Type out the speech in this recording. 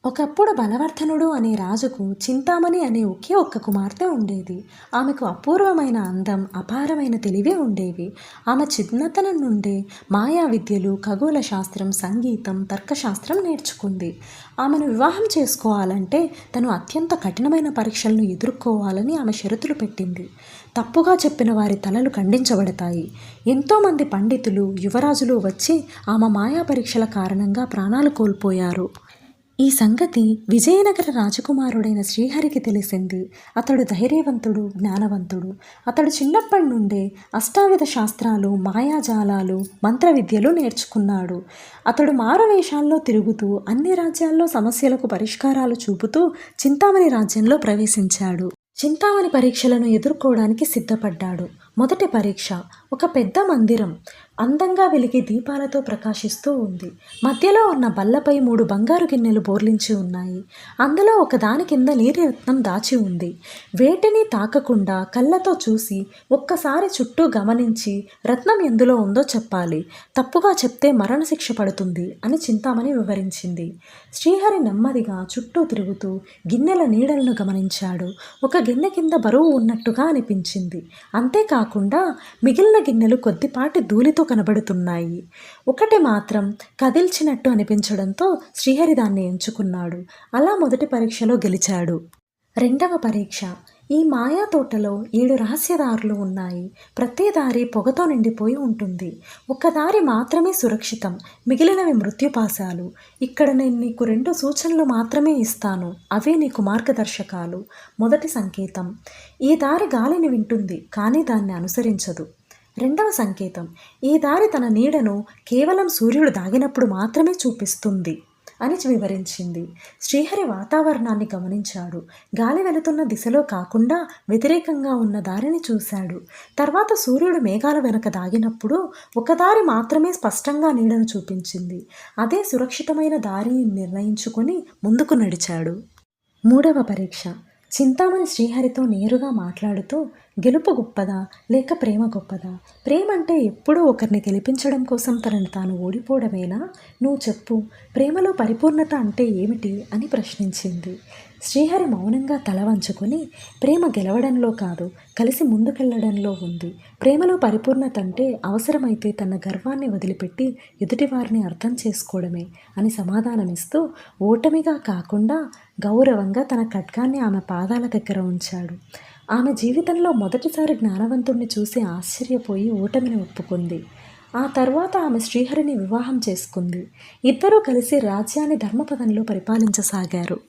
ఒకప్పుడు బలవర్ధనుడు అనే రాజుకు చింతామణి అనే ఒకే ఒక్క కుమార్తె ఉండేది. ఆమెకు అపూర్వమైన అందం, అపారమైన తెలివి ఉండేవి. ఆమె చిన్నతనం నుండే మాయా విద్యలు, ఖగోళ శాస్త్రం, సంగీతం, తర్కశాస్త్రం నేర్చుకుంది. ఆమెను వివాహం చేసుకోవాలంటే తను అత్యంత కఠినమైన పరీక్షలను ఎదుర్కోవాలని ఆమె షరతులు పెట్టింది. తప్పుగా చెప్పిన వారి తలలు ఖండించబడతాయి. ఎంతోమంది పండితులు, యువరాజులు వచ్చి ఆమె మాయా పరీక్షల కారణంగా ప్రాణాలు కోల్పోయారు. ఈ సంగతి విజయనగర రాజకుమారుడైన శ్రీహరికి తెలిసింది. అతడు ధైర్యవంతుడు, జ్ఞానవంతుడు. అతడు చిన్నప్పటి నుండే అష్టావిధ శాస్త్రాలు, మాయాజాలాలు, మంత్ర విద్యలు నేర్చుకున్నాడు. అతడు మారువేషాల్లో తిరుగుతూ అన్ని రాజ్యాల్లో సమస్యలకు పరిష్కారాలు చూపుతూ చింతామణి రాజ్యంలో ప్రవేశించాడు. చింతామణి పరీక్షలను ఎదుర్కోవడానికి సిద్ధపడ్డాడు. మొదటి పరీక్ష ఒక పెద్ద మందిరం అందంగా వెలిగే దీపాలతో ప్రకాశిస్తూ ఉంది. మధ్యలో ఉన్న బల్లపై 3 బంగారు గిన్నెలు బోర్లించి ఉన్నాయి. అందులో ఒకదాని కింద నీలి రత్నం దాచి ఉంది. వేటిని తాకకుండా కళ్ళతో చూసి ఒక్కసారి చుట్టూ గమనించి రత్నం ఎందులో ఉందో చెప్పాలి. తప్పుగా చెప్తే మరణశిక్ష పడుతుంది అని చింతామణి వివరించింది. శ్రీహరి నెమ్మదిగా చుట్టూ తిరుగుతూ గిన్నెల నీడలను గమనించాడు. ఒక గిన్నె కింద బరువు ఉన్నట్టుగా అనిపించింది. అంతేకాకుండా మిగిలిన గిన్నెలు కొద్దిపాటి ధూళితో కనబడుతున్నాయి. ఒకటి మాత్రం కదిల్చినట్టు అనిపించడంతో శ్రీహరి దాన్ని ఎంచుకున్నాడు. అలా మొదటి పరీక్షలో గెలిచాడు. రెండవ పరీక్ష ఈ మాయా తోటలో 7 రహస్యదారులు ఉన్నాయి. ప్రతి దారి పొగతో నిండిపోయి ఉంటుంది. ఒక దారి మాత్రమే సురక్షితం, మిగిలినవి మృత్యుపాశాలు. ఇక్కడ నేను నీకు 2 సూచనలు మాత్రమే ఇస్తాను. అవే నీకు మార్గదర్శకాలు. మొదటి సంకేతం, ఈ దారి గాలిని వింటుంది కానీ దాన్ని అనుసరించదు. రెండవ సంకేతం, ఈ దారి తన నీడను కేవలం సూర్యుడు దాగినప్పుడు మాత్రమే చూపిస్తుంది అని వివరించింది. శ్రీహరి వాతావరణాన్ని గమనించాడు. గాలి వెళుతున్న దిశలో కాకుండా వ్యతిరేకంగా ఉన్న దారిని చూశాడు. తర్వాత సూర్యుడు మేఘాల వెనక దాగినప్పుడు ఒక దారి మాత్రమే స్పష్టంగా నీడను చూపించింది. అదే సురక్షితమైన దారిని నిర్ణయించుకొని ముందుకు నడిచాడు. మూడవ పరీక్ష చింతామణి శ్రీహరితో నేరుగా మాట్లాడుతూ, గెలుపు గొప్పదా లేక ప్రేమ గొప్పదా? ప్రేమ అంటే ఎప్పుడూ ఒకరిని గెలిపించడం కోసం తనని తాను ఓడిపోవడమేనా? నువ్వు చెప్పు, ప్రేమలో పరిపూర్ణత అంటే ఏమిటి అని ప్రశ్నించింది. శ్రీహరి మౌనంగా తల వంచుకొని, ప్రేమ గెలవడంలో కాదు, కలిసి ముందుకెళ్లడంలో ఉంది. ప్రేమలో పరిపూర్ణత అంటే అవసరమైతే తన గర్వాన్ని వదిలిపెట్టి ఎదుటివారిని అర్థం చేసుకోవడమే అని సమాధానమిస్తూ, ఓటమిగా కాకుండా గౌరవంగా తన ఖడ్గాన్ని ఆమె పాదాల దగ్గర ఉంచాడు. ఆమె జీవితంలో మొదటిసారి జ్ఞానవంతుణ్ణి చూసి ఆశ్చర్యపోయి ఓటమిని ఒప్పుకుంది. ఆ తర్వాత ఆమె శ్రీహరిని వివాహం చేసుకుంది. ఇద్దరూ కలిసి రాజ్యాన్ని ధర్మపదంలో పరిపాలించసాగారు.